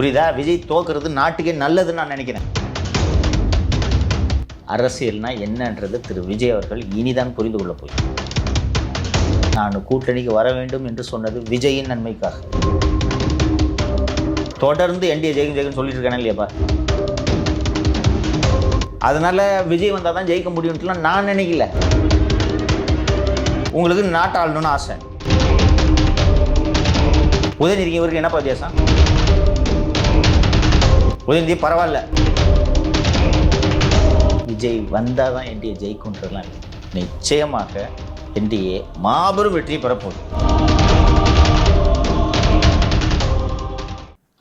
புரியுதா? விஜய் தோக்குறது நாட்டுக்கே நல்லதுன்னு நான் நினைக்கிறேன். அரசியல்னா என்னன்றது திரு விஜய் அவர்கள் இனிதான் புரிந்து கொள்ள போய். நான் கூட்டணிக்கு வர வேண்டும் என்று சொன்னது விஜயின் நன்மைக்காக. தொடர்ந்து என்டிஏ ஜெயிக்கும் சொல்லிட்டு இருக்கானே இல்லையாப்பா. அதனால விஜய் வந்தால் தான் ஜெயிக்க முடியும்ட்டுலாம் நான் நினைக்கல. உங்களுக்கு நாட்டை ஆளணும்னு ஆசை. உதயநிதி இவருக்கு என்னப்பா வித்தியாசம்? உதயநிதி பரவாயில்ல, விஜய் வந்தால் தான் என்டிஏ ஜெயிக்கும்ன்றதுலாம் இல்லை. நிச்சயமாக என்டிஏ மாபெரும் வெற்றி பெறப்போகுது.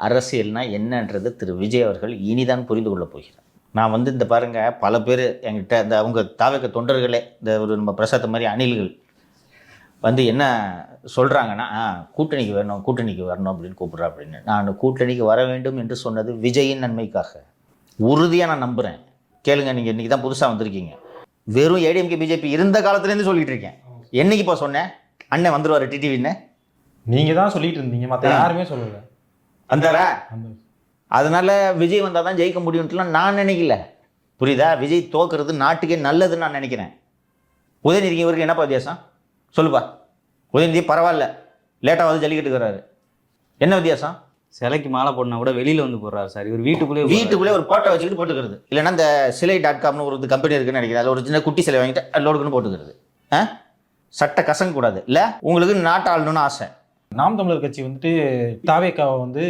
அரசியல்னா என்னன்றது திரு விஜய் அவர்கள் இனிதான் புரிந்து கொள்ள போகிறார். நான் இந்த பாருங்க, பல பேர் என்கிட்ட இந்த அவங்க தாவக தொண்டர்களே, இந்த ஒரு நம்ம பிரசாத் மாதிரி அணில்கள் என்ன சொல்கிறாங்கன்னா, கூட்டணிக்கு வரணும் அப்படின்னு கூப்பிட்றா அப்படின்னு. நான் கூட்டணிக்கு வர வேண்டும் என்று சொன்னது விஜயின் நன்மைக்காக. உறுதியாக நான் நம்புகிறேன். கேளுங்க, நீங்கள் இன்றைக்கி தான் புதுசாக வந்திருக்கீங்க. வெறும் ஏடிஎம்கே பிஜேபி இருந்த காலத்துலேருந்து சொல்லிகிட்டு இருக்கேன். என்னைக்குப்பா சொன்னேன் அண்ணன் வந்துடுவார் டிடிவின்னு? நீங்கள் தான் சொல்லிட்டு இருந்தீங்க, மற்ற யாருமே சொல்லலை. வந்தாரா? அதனால விஜய் வந்தால் தான் ஜெயிக்க முடியும்ட்டுலாம் நான் நினைக்கல. புரியுதா? விஜய் தோக்குறது நாட்டுக்கே நல்லதுன்னு நான் நினைக்கிறேன். உதயநிதி இவருக்கு என்னப்பா வித்தியாசம் சொல்லுப்பா. உதயநிதி பரவாயில்ல, லேட்டாக வந்து ஜல்லிக்கட்டுக்கிறாரு. என்ன வித்தியாசம்? சிலைக்கு மாலை போடனா கூட வெளியில் வந்து போடுறாரு சார். இவர் வீட்டுக்குள்ளே ஒரு போட்டோ வச்சுக்கிட்டு போட்டுக்கிறது. இல்லைன்னா இந்த சிலை.comனு ஒரு கம்பெனி இருக்குன்னு நினைக்கிறேன். அதில் ஒரு சின்ன குட்டி சிலை வாங்கிட்டு லோடுக்குன்னு போட்டுக்கிறது. சட்டை கசங்க கூடாது இல்லை? உங்களுக்கு நாட்டை ஆளணும்னு ஆசை. நாம் தமிழர் கட்சி தாவேக்காவை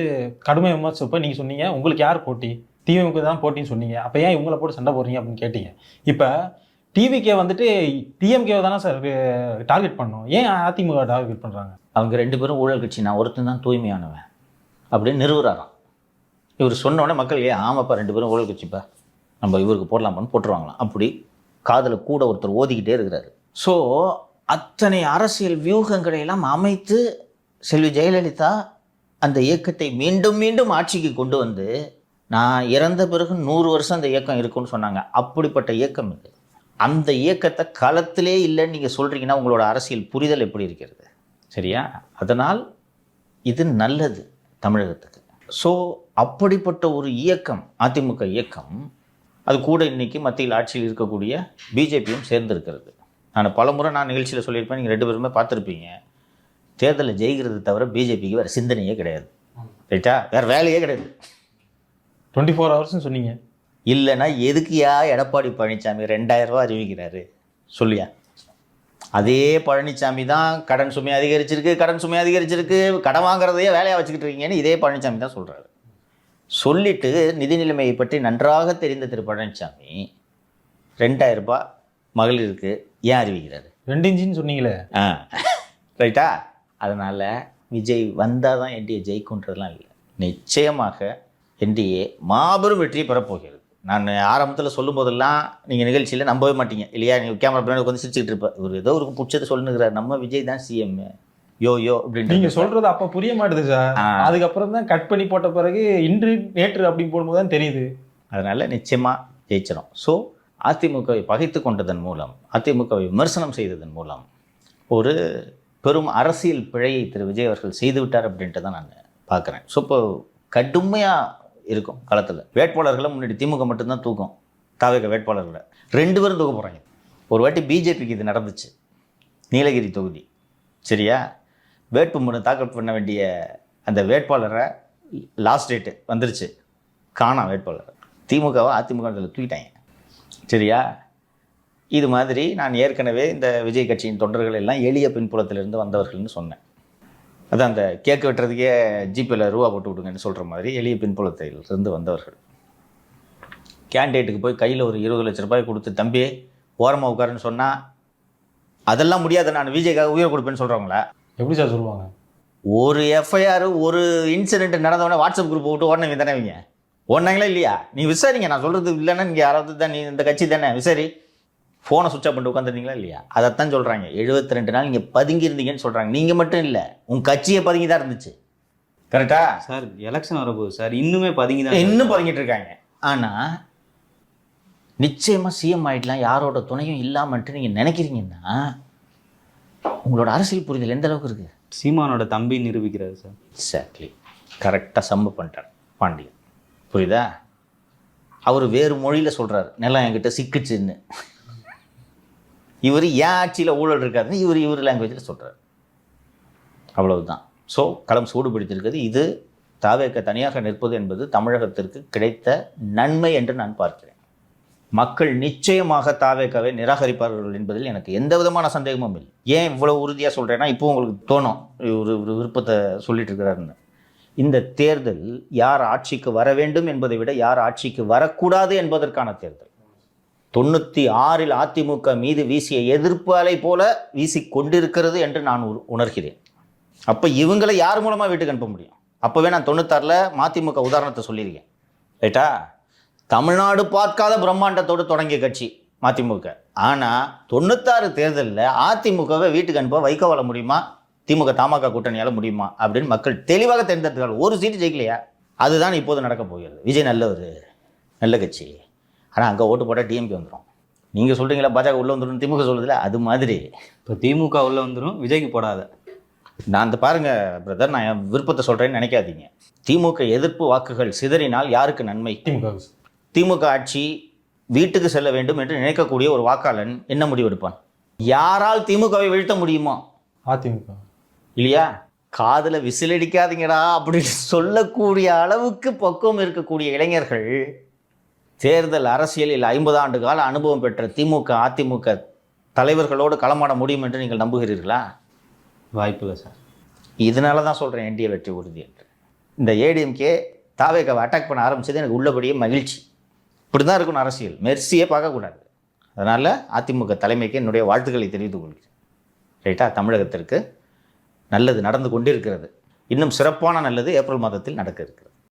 கடுமை விமர்சிப்ப நீங்கள் சொன்னீங்க உங்களுக்கு யார் போட்டி, திமுக தான் போட்டின்னு சொன்னீங்க. அப்போ ஏன் இவங்களை போட்டு சண்டை போடுறீங்க அப்படின்னு கேட்டீங்க. இப்போ டிவிகே டிஎம்கேவை தானே சார் டார்கெட் பண்ணோம், ஏன் அதிமுக டார்கெட் பண்ணுறாங்க? அவங்க ரெண்டு பேரும் ஊழல் கட்சி, நான் ஒருத்தன் தான் தூய்மையானவன் அப்படின்னு நிறுவுறாராம். இவர் சொன்னோடனே மக்கள் ஆமாப்பா ரெண்டு பேரும் ஊழல் கட்சிப்பா, நம்ம இவருக்கு போடலாமான்னு போட்டுருவாங்களாம். அப்படி காதில் கூட ஒருத்தர் ஓதிக்கிட்டே இருக்கிறாரு. ஸோ அத்தனை அரசியல் வியூகங்களை எல்லாம் அமைத்து செல்வி ஜெயலலிதா அந்த இயக்கத்தை மீண்டும் மீண்டும் ஆட்சிக்கு கொண்டு வந்து, நான் இறந்த பிறகு 100 வருஷம் அந்த இயக்கம் இருக்குன்னு சொன்னாங்க. அப்படிப்பட்ட இயக்கம் இது. அந்த இயக்கத்தை களத்திலே இல்லைன்னு நீங்கள் சொல்கிறீங்கன்னா உங்களோட அரசியல் புரிதல் எப்படி இருக்கிறது? சரியா? அதனால் இது நல்லது தமிழகத்துக்கு. ஸோ அப்படிப்பட்ட ஒரு இயக்கம் அதிமுக இயக்கம், அது கூட இன்றைக்கி மத்தியில் ஆட்சியில் இருக்கக்கூடிய பிஜேபியும் சேர்ந்திருக்கிறது. பலமுறை நான் நிகழ்ச்சியில் சொல்லியிருப்பேன், நீங்கள் ரெண்டு பேருமே பார்த்துருப்பீங்க. தேர்தலில் ஜெயிக்கிறது தவிர பிஜேபிக்கு வேறு சிந்தனையே கிடையாது. ரைட்டா? வேறு வேலையே கிடையாது. 24 ஹவர்ஸ்னு சொன்னீங்க. இல்லைன்னா எதுக்குயா எடப்பாடி பழனிசாமி 2000 ரூபா அறிவிக்கிறாரு சொல்லியா? அதே பழனிசாமி தான் கடன் சுமை அதிகரிச்சிருக்கு, கடன் வாங்குறதையே வேலையாக வச்சுக்கிட்டு இருக்கீங்கன்னு இதே பழனிசாமி தான் சொல்கிறாரு. சொல்லிட்டு நிதி நிலைமையை பற்றி நன்றாக தெரிந்த திரு பழனிசாமி 2000 ரூபாய் மகளிருக்கு ஏன் அறிவிக்கிறாரு? 2 இன்ச்சுன்னு சொன்னீங்களே. ரைட்டா? அதனால் விஜய் வந்தால் தான் என்டிஏ ஜெயிக்கும்ன்றதுலாம் இல்லை. நிச்சயமாக என்டிஏ மாபெரும் வெற்றியை பெறப்போகிறது. நான் ஆரம்பத்தில் சொல்லும் போதெல்லாம் நீங்கள் நிகழ்ச்சியில் நம்பவே மாட்டீங்க இல்லையா? நீங்கள் கேமரா பின்னாடி உட்காந்து சிரிச்சுக்கிட்டு இருப்பேன். இவர் ஏதோ ஒரு பிடிச்சதை சொல்லுங்கிறார், நம்ம விஜய் தான் சிஎம் யோ அப்படின்னு. நீங்கள் சொல்கிறது அப்போ புரிய மாட்டுது சார். அதுக்கப்புறம் தான் கட் பண்ணி போட்ட பிறகு இன்று நேற்று அப்படின்னு போடும்போது தான் தெரியுது. அதனால் நிச்சயமாக ஜெயிச்சிடும். ஸோ அதிமுகவை பகைத்து கொண்டதன் மூலம், அதிமுகவை விமர்சனம் செய்ததன் மூலம் ஒரு பெரும் அரசியல் பிழையை திரு விஜய் அவர்கள் செய்து விட்டார் அப்படின்ட்டு தான் நான் பார்க்குறேன். ஸோ இப்போ கடுமையாக இருக்கும் களத்தில். வேட்பாளர்களை முன்னாடி திமுக மட்டும்தான் தூக்கும், தாவேக வேட்பாளர்களை 2 பேரும் தூக்க போகிறாங்க. ஒரு வாட்டி பிஜேபிக்கு இது நடந்துச்சு, நீலகிரி தொகுதி. சரியா? வேட்புமனு தாக்கல் பண்ண வேண்டிய அந்த வேட்பாளரை லாஸ்ட் டேட்டு வந்துருச்சு, காணாம் வேட்பாளர். திமுகவை அதிமுக தூக்கிட்டாங்க. சரியா? இது மாதிரி நான் ஏற்கனவே இந்த விஜய் கட்சியின் தொண்டர்கள் எல்லாம் எளிய பின்புலத்திலிருந்து வந்தவர்கள்னு சொன்னேன். அதான் அந்த கேக்கு வெட்டுறதுக்கே ஜிபேல ரூபா போட்டு விடுங்கன்னு சொல்கிற மாதிரி எளிய பின்புலத்திலிருந்து வந்தவர்கள். கேண்டிடேட்டுக்கு போய் கையில் ஒரு 20 லட்ச ரூபாய் கொடுத்து, தம்பி ஓரமாக உட்காருன்னு சொன்னால் அதெல்லாம் முடியாது, நான் விஜய்க்காக உயிரை கொடுப்பேன்னு சொல்கிறவங்களா? எப்படி சார் சொல்லுவாங்க? ஒரு எஃப்ஐஆர், ஒரு இன்சிடென்ட் நடந்தவொடனே வாட்ஸ்அப் குரூப் போட்டு ஓடனே தானே இவங்க ஓடினாங்களா இல்லையா? நீ விசாரிங்க, நான் சொல்கிறது இல்லைன்னா நீங்கள் யாராவது தான், நீ இந்த கட்சி தானே விசாரி. ஃபோனை சுவிட்ச் ஆஃப் பண்ணிட்டு உட்காந்துருந்தீங்களா இல்லையா? அதைத்தான் சொல்கிறாங்க. 72 நாள் நீங்கள் பதுங்கி இருந்தீங்கன்னு சொல்கிறாங்க. நீங்கள் மட்டும் இல்லை, உங்கள் கட்சியை பதுங்கி தான் இருந்துச்சு. கரெக்டா சார்? எலெக்ஷன் வரப்போகுது சார், இன்னுமே இன்னும் பதுங்கிட்டு இருக்காங்க. ஆனால் நிச்சயமாக சிஎம் ஆகிடலாம் யாரோட துணையும் இல்லாமன்ட்டு நீங்கள் நினைக்கிறீங்கன்னா உங்களோட அரசியல் புரிதல் எந்த அளவுக்கு இருக்குது? சீமானோட தம்பி நிரூபிக்கிறாரு சார். எக்ஸாக்ட்லி, கரெக்டாக சம்பவம் பண்ணிட்டார். பாண்டியன். புரியுதா? அவர் வேறு மொழியில் சொல்கிறார், நிலம் என்கிட்ட சிக்குச்சுன்னு. இவர் ஏன் ஆட்சியில் ஊழல் இருக்காதுன்னு இவர் லாங்குவேஜில் சொல்கிறார். அவ்வளவுதான். ஸோ களம் சூடுபிடித்திருக்கிறது. இது தாவேக தனியாக நிற்பது என்பது தமிழகத்திற்கு கிடைத்த நன்மை என்று நான் பார்க்கிறேன். மக்கள் நிச்சயமாக தாவேகவை நிராகரிப்பார்கள் என்பதில் எனக்கு எந்த விதமான சந்தேகமும் இல்லை. ஏன் இவ்வளோ உறுதியாக சொல்கிறேன்னா, இப்போ உங்களுக்கு தோணும் ஒரு விருப்பத்தை சொல்லிட்டு இருக்கிறாருன்னு. இந்த தேர்தல் யார் ஆட்சிக்கு வர வேண்டும் என்பதை விட யார் ஆட்சிக்கு வரக்கூடாது என்பதற்கான தேர்தல். 96 அதிமுக மீது வீசிய எதிர்ப்பு அலை போல வீசி கொண்டிருக்கிறது என்று நான் உணர்கிறேன். அப்போ இவங்களை யார் மூலமாக வீட்டுக்கு அனுப்ப முடியும்? அப்போவே நான் 96 மதிமுக உதாரணத்தை சொல்லியிருக்கேன். ரைட்டா? தமிழ்நாடு பார்க்காத பிரம்மாண்டத்தோடு தொடங்கிய கட்சி மதிமுக. ஆனால் 96 தேர்தலில் அதிமுகவை வீட்டுக்கு அனுப்ப வைகோவால முடியுமா, திமுக தமாக கூட்டணியால் முடியுமா அப்படின்னு மக்கள் தெளிவாக தேர்ந்தெடுத்தார்கள். ஒரு சீட்டு ஜெயிக்கலையா? அதுதான் இப்போது நடக்க போகிறது. விஜய் நல்லவர், நல்ல கட்சி. ஆனால் அங்கே ஓட்டு போட்டால் டிஎம்கே வந்துடும். நீங்கள் சொல்கிறீங்களா பாஜக உள்ளே வந்துடும், திமுக சொல்லுதில்ல, அது மாதிரி இப்போ திமுக உள்ளே வந்துடும், விஜய்க்கு போடாத. நான் அந்த பாருங்கள் பிரதர், நான் என் விருப்பத்தை சொல்கிறேன்னு நினைக்காதீங்க. திமுக எதிர்ப்பு வாக்குகள் சிதறினால் யாருக்கு நன்மை? திமுக ஆட்சி வீட்டுக்கு செல்ல வேண்டும் என்று நினைக்கக்கூடிய ஒரு வாக்காளன் என்ன முடிவெடுப்பான்? யாரால் திமுகவை வீழ்த்த முடியுமோ அதிமுக இல்லையா? காதில் விசிலடிக்காதீங்கடா அப்படின்னு சொல்லக்கூடிய அளவுக்கு பக்குவம் இருக்கக்கூடிய இளைஞர்கள் தேர்தல் அரசியலில் 50 ஆண்டு கால அனுபவம் பெற்ற திமுக அதிமுக தலைவர்களோடு களமாட முடியும் என்று நீங்கள் நம்புகிறீர்களா? வாய்ப்பில்லை சார். இதனால தான் சொல்கிறேன் என்டிஏ வெற்றி உறுதி என்று. இந்த ஏடிஎம்கே தாவேகாவை அட்டாக் பண்ண ஆரம்பித்தது எனக்கு உள்ளபடியே மகிழ்ச்சி. இப்படி தான் இருக்கணும் அரசியல், மெர்சியே பார்க்கக்கூடாது. அதனால் அதிமுக தலைமைக்கு என்னுடைய வாழ்த்துக்களை தெரிவித்துக் கொள்கிறேன். ரைட்டா? தமிழகத்திற்கு நல்லது நடந்து கொண்டிருக்கிறது. இன்னும் சிறப்பான நல்லது ஏப்ரல் மாதத்தில் நடக்க இருக்கிறது.